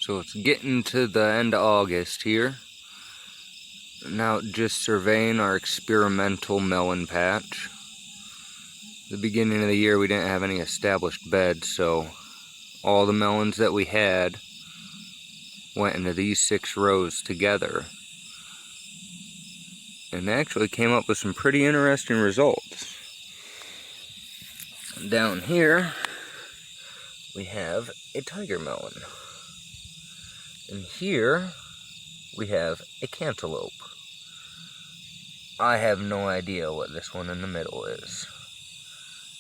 So it's getting to the end of August here. Now just surveying our experimental melon patch. The beginning of the year we didn't have any established beds, so all the melons that we had went into these 6 rows together. And actually came up with some pretty interesting results. Down here we have a tiger melon. And here we have a cantaloupe. I have no idea what this one in the middle is.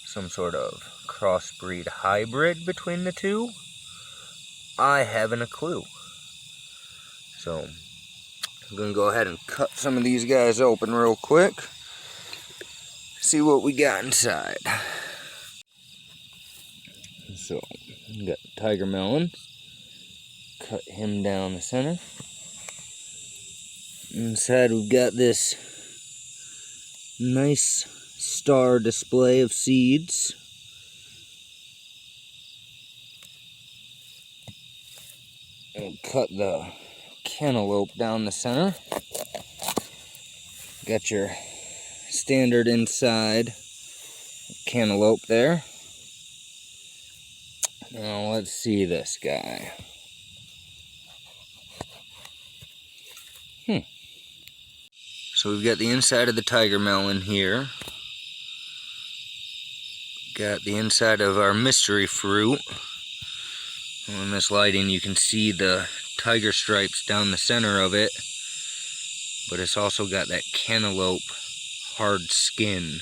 Some sort of crossbreed hybrid between the two? I haven't a clue. So I'm going to go ahead and cut some of these guys open real quick. See what we got inside. So, we got the tiger melon. Cut him down the center. Inside we've got this nice star display of seeds. And cut the cantaloupe down the center. Got your standard inside cantaloupe there. Now let's see this guy. So we've got the inside of the tiger melon here. Got the inside of our mystery fruit. In this lighting you can see the tiger stripes down the center of it. But it's also got that cantaloupe hard skin.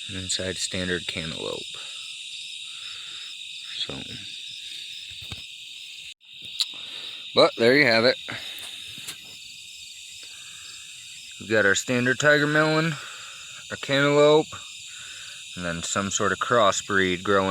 And inside standard cantaloupe. So, but there you have it. We've got our standard tiger melon, our cantaloupe, and then some sort of crossbreed growing